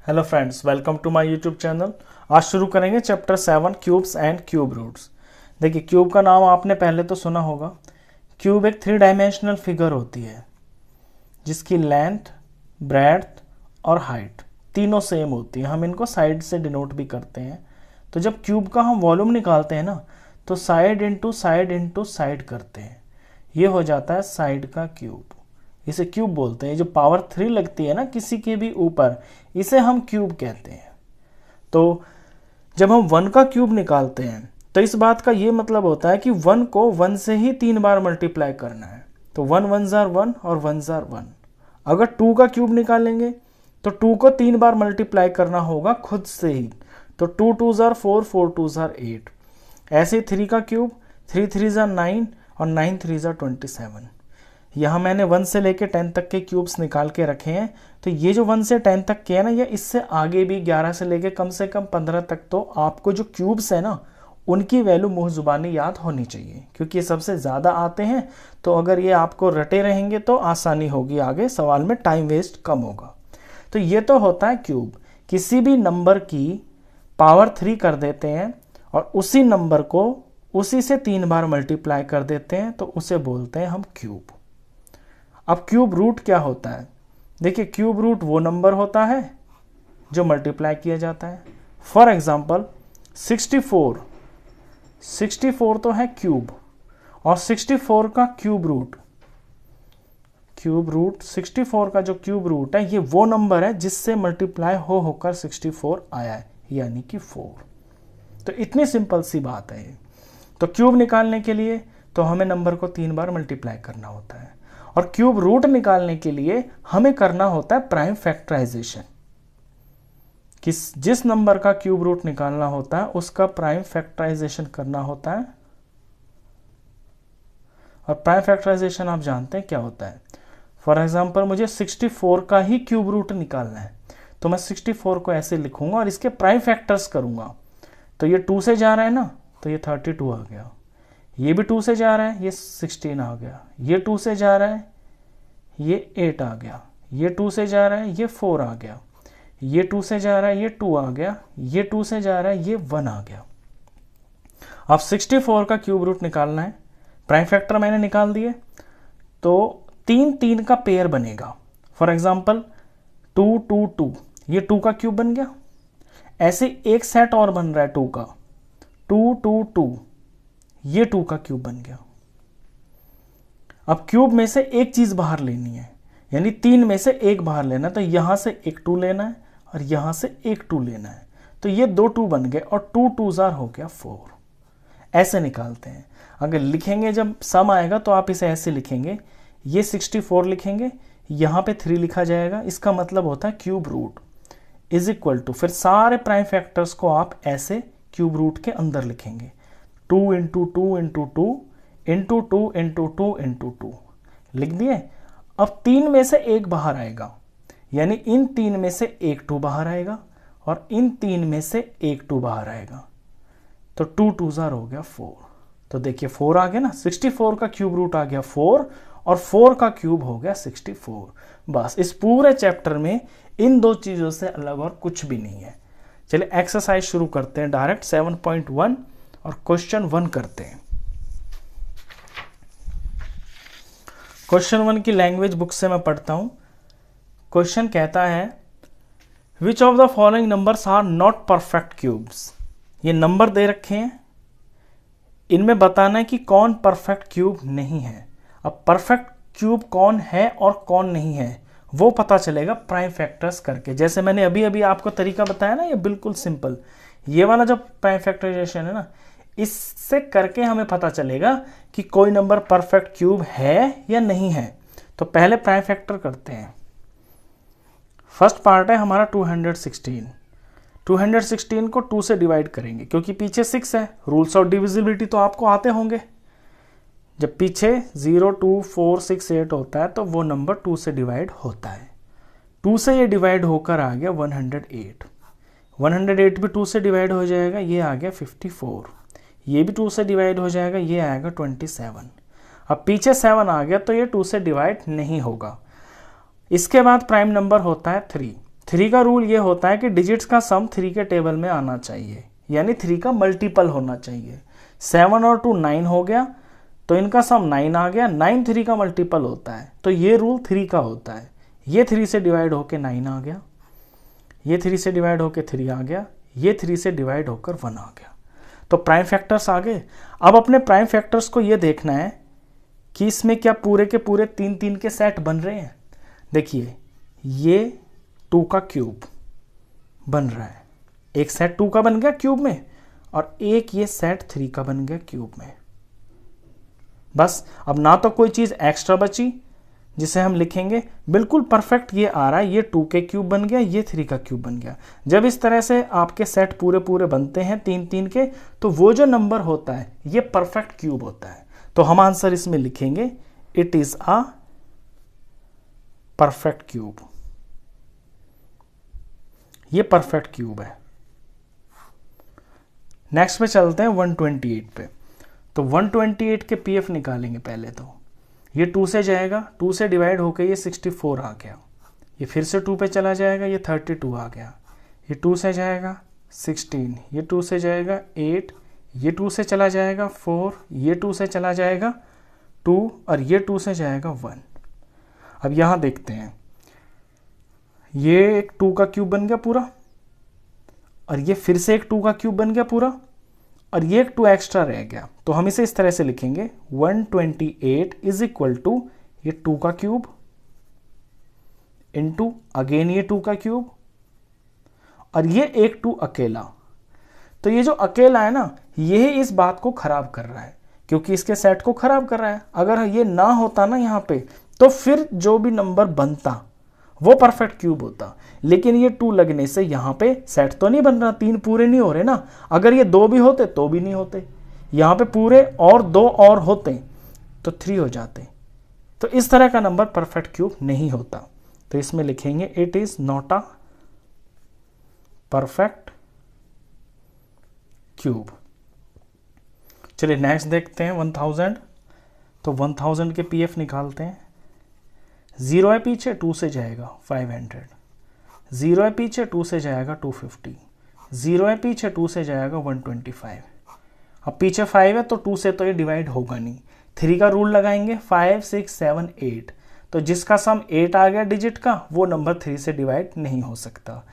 Hello friends, welcome to my YouTube channel. आज शुरू करेंगे chapter 7 cubes and cube roots. देखिए, क्यूब का नाम आपने पहले तो सुना होगा। क्यूब एक 3 डायमेंशनल फिगर होती है जिसकी लेंथ, ब्रेड्थ और हाइट तीनों सेम होती है। हम इनको साइड से डिनोट भी करते हैं। तो जब क्यूब का हम वॉल्यूम निकालते हैं ना, तो साइड इंटू साइड करते हैं। ये हो जाता है साइड का क्यूब। इसे क्यूब बोलते हैं। जो पावर 3 लगती है ना किसी के भी ऊपर, इसे हम क्यूब कहते हैं। तो जब हम 1 का क्यूब निकालते हैं तो इस बात का ये मतलब होता है कि 1 को 1 से ही 3 बार मल्टीप्लाई करना है। तो 1 1 जार 1 और 1 जार 1। अगर 2 का क्यूब निकालेंगे तो 2 को 3 बार मल्टीप्लाई करना होगा खुद से ही। तो 2 2 जार 4, 4 2 जार 8। ऐसे 3 का क्यूब, 3 3 जार 9 और 9 3 जार 27। यहाँ मैंने 1 से लेके 10 तक के क्यूब्स निकाल के रखे हैं। तो ये जो 1 से 10 तक के है ना, या इससे आगे भी 11 से लेके कम से कम 15 तक, तो आपको जो क्यूब्स है ना उनकी वैल्यू मुँह जुबानी याद होनी चाहिए, क्योंकि ये सबसे ज़्यादा आते हैं। तो अगर ये आपको रटे रहेंगे तो आसानी होगी, आगे सवाल में टाइम वेस्ट कम होगा। तो ये तो होता है क्यूब। किसी भी नंबर की पावर 3 कर देते हैं और उसी नंबर को उसी से 3 बार मल्टीप्लाई कर देते हैं, तो उसे बोलते हैं हम क्यूब। अब क्यूब रूट क्या होता है? देखिए, क्यूब रूट वो नंबर होता है जो मल्टीप्लाई किया जाता है। फॉर एग्जांपल 64 तो है क्यूब, और 64 का क्यूब रूट 64 का जो क्यूब रूट है, ये वो नंबर है जिससे मल्टीप्लाई होकर 64 आया है, यानी कि 4। तो इतनी सिंपल सी बात है ये। तो क्यूब निकालने के लिए तो हमें नंबर को 3 बार मल्टीप्लाई करना होता है, और क्यूब रूट निकालने के लिए हमें करना होता है प्राइम फैक्टराइजेशन। जिस नंबर का क्यूब रूट निकालना होता है उसका प्राइम फैक्टराइजेशन करना होता है। और प्राइम फैक्टराइजेशन आप जानते हैं क्या होता है। फॉर एग्जांपल मुझे 64 का ही क्यूब रूट निकालना है, तो मैं 64 को ऐसे लिखूंगा और इसके प्राइम फैक्टर्स करूंगा। तो ये 2 से जा रहा है ना, तो ये 32 आ गया। ये भी 2 से जा रहा है, ये 16 आ गया। ये 2 से जा रहा है, ये 8 आ गया। ये 2 से जा रहा है, ये 4 आ गया। ये 2 से जा रहा है, ये 2 आ गया। ये 2 से जा रहा है, ये 1 आ गया। अब 64 का क्यूब रूट निकालना है। प्राइम फैक्टर मैंने निकाल दिए, तो 3 3 का पेयर बनेगा। फॉर एग्जांपल 2 2 2, ये 2 का क्यूब बन गया। ऐसे एक सेट और बन रहा है 2 का, 2 2 2, ये 2 का क्यूब बन गया। अब क्यूब में से एक चीज बाहर लेनी है, यानी 3 में से एक बाहर लेना है। तो यहां से एक 2 लेना है और यहां से एक 2 लेना है। तो ये 2 2 बन गए और 2 2 जार हो गया 4। ऐसे निकालते हैं। अगर लिखेंगे जब सम आएगा तो आप इसे ऐसे लिखेंगे, ये 64 लिखेंगे, यहां पे 3 लिखा जाएगा। इसका मतलब होता है cube root is equal to, फिर सारे प्राइम फैक्टर्स को आप ऐसे क्यूब रूट के अंदर लिखेंगे। 2 into 2 into 2 into 2 into 2 into 2 लिख दिए। अब 3 में से एक बाहर आएगा, यानी इन 3 में से एक 2 बाहर आएगा और इन 3 में से एक 2 बाहर आएगा। तो 2 2 जार हो गया 4। तो देखिए 4 आ गया ना। 64 का क्यूब रूट आ गया 4 और 4 का क्यूब हो गया 64। बस इस पूरे चैप्टर में इन दो चीजों से अलग और कुछ भी नहीं है। चलिए एक्सरसाइज शुरू करते हैं डायरेक्ट 7.1 और क्वेश्चन 1 करते हैं। क्वेश्चन 1 की लैंग्वेज बुक से मैं पढ़ता हूं। क्वेश्चन कहता है which of the following numbers are not perfect cubes. ये नंबर दे रखे हैं, इनमें बताना है कि कौन परफेक्ट क्यूब नहीं है। अब परफेक्ट क्यूब कौन है और कौन नहीं है वो पता चलेगा प्राइम फैक्टर्स करके। जैसे मैंने अभी अभी आपको तरीका बताया ना, ये बिल्कुल सिंपल। ये वाला जो प्राइम फैक्टराइजेशन है ना, इससे करके हमें पता चलेगा कि कोई नंबर परफेक्ट क्यूब है या नहीं है। तो पहले प्राइम फैक्टर करते हैं। फर्स्ट पार्ट है हमारा 216। 216 को 2 से डिवाइड करेंगे, क्योंकि पीछे 6 है। रूल्स ऑफ डिविजिबिलिटी तो आपको आते होंगे। जब पीछे 0 2 4 6 8 होता है तो वो नंबर 2 से डिवाइड होता है। 2 से ये डिवाइड होकर आ गया 108। 108 भी 2 से डिवाइड हो जाएगा, ये आ गया 54। ये भी 2 से डिवाइड हो जाएगा, ये आएगा 27। अब पीछे 7 आ गया तो ये 2 से डिवाइड नहीं होगा। इसके बाद प्राइम नंबर होता है 3। 3 का रूल ये होता है कि डिजिट्स का सम 3 के टेबल में आना चाहिए, यानी 3 का मल्टीपल होना चाहिए। 7 और 2 9 हो गया, तो इनका सम 9 आ गया। 9 3 का मल्टीपल होता है, तो ये रूल 3 का होता है। ये 3 से डिवाइड होकर 9 आ गया, ये 3 से डिवाइड होकर 3 आ गया, ये 3 से डिवाइड होकर 1 आ गया। तो प्राइम फैक्टर्स आ गए। अब अपने प्राइम फैक्टर्स को ये देखना है कि इसमें क्या पूरे के पूरे 3 3 के सेट बन रहे हैं। देखिए ये 2 का क्यूब बन रहा है, एक सेट 2 का बन गया क्यूब में, और एक ये सेट 3 का बन गया क्यूब में। बस अब ना तो कोई चीज एक्स्ट्रा बची जिसे हम लिखेंगे, बिल्कुल परफेक्ट ये आ रहा है। ये 2 के क्यूब बन गया, ये 3 का क्यूब बन गया। जब इस तरह से आपके सेट पूरे पूरे बनते हैं 3 3 के, तो वो जो नंबर होता है ये परफेक्ट क्यूब होता है। तो हम आंसर इसमें लिखेंगे it is a perfect cube. ये परफेक्ट क्यूब है। नेक्स्ट पे चलते हैं 128 पे। तो 128 के पीएफ निकालेंगे पहले। तो ये 2 से जाएगा, 2 से डिवाइड होकर ये 64 आ गया। ये फिर से 2 पे चला जाएगा, ये 32 आ गया। ये 2 से जाएगा 16, ये 2 से जाएगा 8, ये 2 से चला जाएगा 4, ये 2 से चला जाएगा 2, और ये 2 से जाएगा 1। अब यहां देखते हैं, ये एक 2 का क्यूब बन गया पूरा, और ये फिर से एक 2 का क्यूब बन गया पूरा, और ये एक 2 एक्स्ट्रा रह गया। तो हम इसे इस तरह से लिखेंगे 128 इज इक्वल टू ये 2 का क्यूब इंटू अगेन ये 2 का क्यूब, और ये एक 2 अकेला। तो ये जो अकेला है ना, ये इस बात को खराब कर रहा है, क्योंकि इसके सेट को खराब कर रहा है। अगर ये ना होता ना यहाँ पे, तो फिर जो भी नंबर बनता वो परफेक्ट क्यूब होता। लेकिन ये 2 लगने से यहाँ पे सेट तो नहीं बन रहा, 3 पूरे नहीं हो रहे ना। अगर ये 2 भी होते तो भी नहीं होते, यहाँ पे पूरे और 2 और होते तो 3 हो जाते। तो इस तरह का नंबर परफेक्ट क्यूब नहीं होता। तो इसमें लिखेंगे it is not a perfect cube. चलिए नेक्स्ट देखते हैं 1000। तो 1000 के पीएफ निकालते हैं। 0 है पीछे, 2 से जाएगा 500, 0 है पीछे, 2 से जाएगा 250, 0 है पीछे, 2 से जाएगा 125। अब पीछे 5 है तो 2 से तो ये डिवाइड होगा नहीं। 3 का रूल लगाएंगे, 5 6 7 8। तो जिसका सम 8 आ गया डिजिट का, वो नंबर 3 से डिवाइड नहीं हो सकता।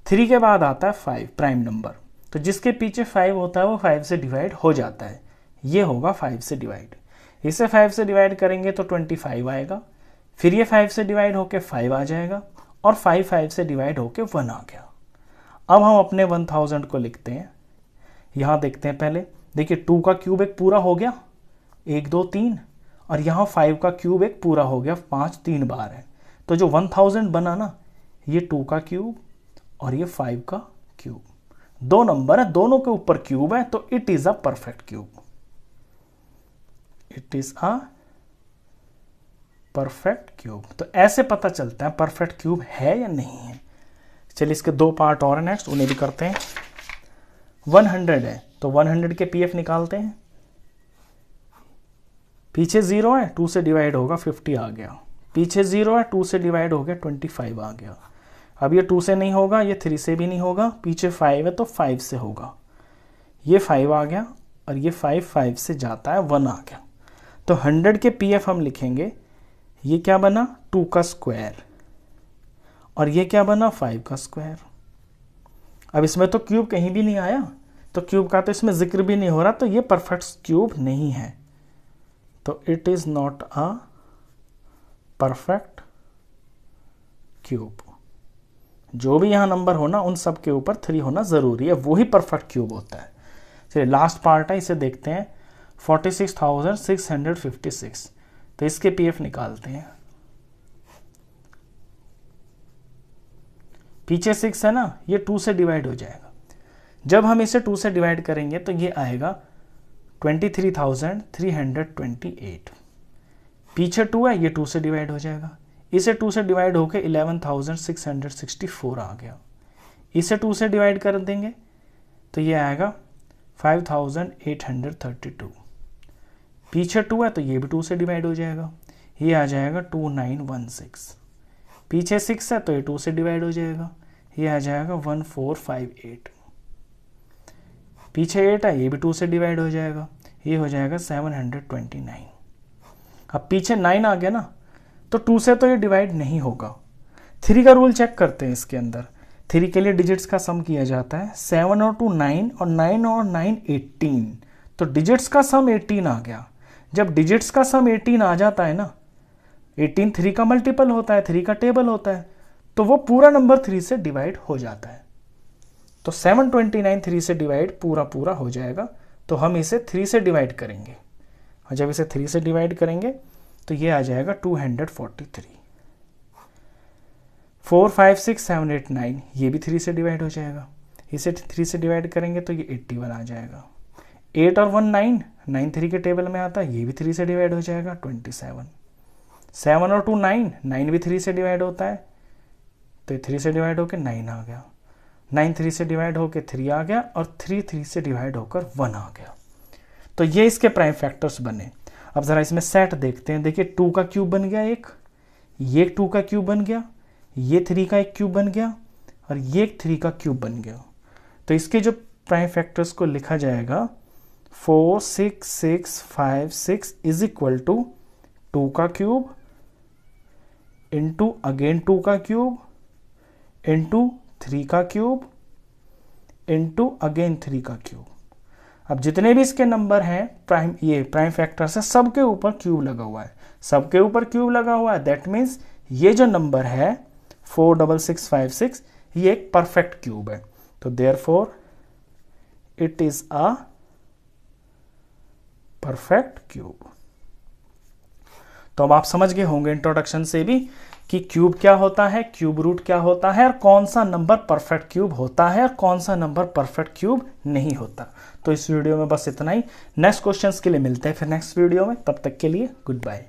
3 के बाद आता है 5 प्राइम नंबर, तो जिसके पीछे 5 होता है वो 5 से डिवाइड हो जाता है। ये होगा 5 से डिवाइड। इसे 5 से डिवाइड करेंगे तो 25 आएगा, फिर ये 5 से डिवाइड होके 5 आ जाएगा, और 5 से डिवाइड होके 1 आ गया। अब हम अपने 1000 को लिखते हैं। यहाँ देखते हैं पहले, देखिए 2 का क्यूब एक पूरा हो गया, 1 2 3, और यहाँ 5 का क्यूब एक पूरा हो गया, 5 3 बार है। तो जो 1000 बना ना, ये 2 का क्यूब और ये 5 का क्यूब, 2 नंबर है, दोनों के ऊपर क्यूब है, तो it is a perfect cube. It is a perfect cube. तो ऐसे पता चलता है परफेक्ट क्यूब है या नहीं है। चलिए इसके 2 पार्ट और हैं नेक्स्ट, उन्हें भी करते हैं। 100 है तो 100 के पीएफ निकालते हैं। पीछे 0 है, 2 से डिवाइड होगा 50 आ गया। पीछे 0 है, 2 से डिवाइड हो गया 25 आ गया। अब ये 2 से नहीं होगा, ये 3 से भी नहीं होगा। पीछे 5 है तो 5 से होगा। ये 5 आ गया, और ये 5 से जाता है 1 आ गया। तो 100 के पीएफ हम लिखेंगे, ये क्या बना 2 का स्क्वायर, और ये क्या बना 5 का स्क्वायर। अब इसमें तो क्यूब कहीं भी नहीं आया, तो क्यूब का तो इसमें जिक्र भी नहीं हो रहा, तो ये परफेक्ट क्यूब नहीं है। तो it is not a perfect cube. जो भी यहां नंबर होना, उन सब के ऊपर 3 होना जरूरी है, वो ही परफेक्ट क्यूब होता है। चलिए लास्ट पार्ट है, इसे देखते हैं। 46,656। तो इसके पीएफ निकालते हैं। पीछे 6 है ना, ये 2 से डिवाइड हो जाएगा। जब हम इसे 2 से डिवाइड करेंगे तो ये आएगा 23,328। पीछे 2 है, ये 2 से डिवाइड हो जाएगा। इसे 2 से डिवाइड होकर 11,664 आ गया। इसे 2 से डिवाइड कर देंगे तो ये आएगा 5,832। पीछे 2 है तो ये भी 2 से डिवाइड हो जाएगा, ये आ जाएगा 2916। पीछे 6 है तो ये 2 से डिवाइड हो जाएगा, ये आ जाएगा 1458। पीछे 8 है, ये भी 2 से डिवाइड हो जाएगा, ये हो जाएगा 729। अब पीछे 9 आ गया ना, तो 2 से तो ये डिवाइड नहीं होगा। 3 का रूल चेक करते हैं इसके अंदर। 3 के लिए डिजिट्स का सम किया जाता है, 7 और 2 9 और 9 और 9 18, तो डिजिट्स का सम 18 आ गया। जब डिजिट्स का सम 18 आ जाता है ना, 18 3 का मल्टीपल होता है, 3 का टेबल होता है, तो वो पूरा नंबर 3 से डिवाइड हो जाता है। तो 729 3 से डिवाइड पूरा हो जाएगा, तो हम इसे 3 से डिवाइड करेंगे, और जब इसे 3 से डिवाइड करेंगे तो ये आ जाएगा 243। 4 5 6 7 8 9, ये भी 3 से डिवाइड हो जाएगा, इसे 3 से डिवाइड करेंगे तो ये 81 आ जाएगा। 8 और 1 9, 9 3 के टेबल में आता है, ये भी 3 से डिवाइड हो जाएगा, 27। 7 और 2 9, 9 भी 3 से डिवाइड होता है, तो 3 से डिवाइड होकर 9 आ गया, 9 3 से डिवाइड होकर 3 आ गया, और 3 3 से डिवाइड होकर 1 आ गया। तो ये इसके प्राइम फैक्टर्स बने। अब ज़रा इसमें सेट देखते हैं। देखिए 2 का क्यूब बन गया एक, ये 2 का क्यूब बन गया, ये 3 का एक क्यूब बन गया, और ये 3 का क्यूब बन गया। तो इसके जो प्राइम फैक्टर्स को लिखा जाएगा 4 6 6 5 6 इज इक्वल टू 2 का क्यूब इंटू अगेन 2 का क्यूब इंटू 3 का क्यूब इंटू अगेन 3 का क्यूब। अब जितने भी इसके नंबर हैं प्राइम, ये प्राइम फैक्टर्स है, सबके ऊपर क्यूब लगा हुआ है, सबके ऊपर क्यूब लगा हुआ है। दैट मीन्स ये जो नंबर है 46656, ये एक परफेक्ट क्यूब है। तो therefore it is a perfect cube. तो अब आप समझ गए होंगे इंट्रोडक्शन से भी कि क्यूब क्या होता है, क्यूब रूट क्या होता है, और कौन सा नंबर परफेक्ट क्यूब होता है और कौन सा नंबर परफेक्ट क्यूब नहीं होता। तो इस वीडियो में बस इतना ही। नेक्स्ट क्वेश्चंस के लिए मिलते हैं फिर नेक्स्ट वीडियो में, तब तक के लिए गुड बाय।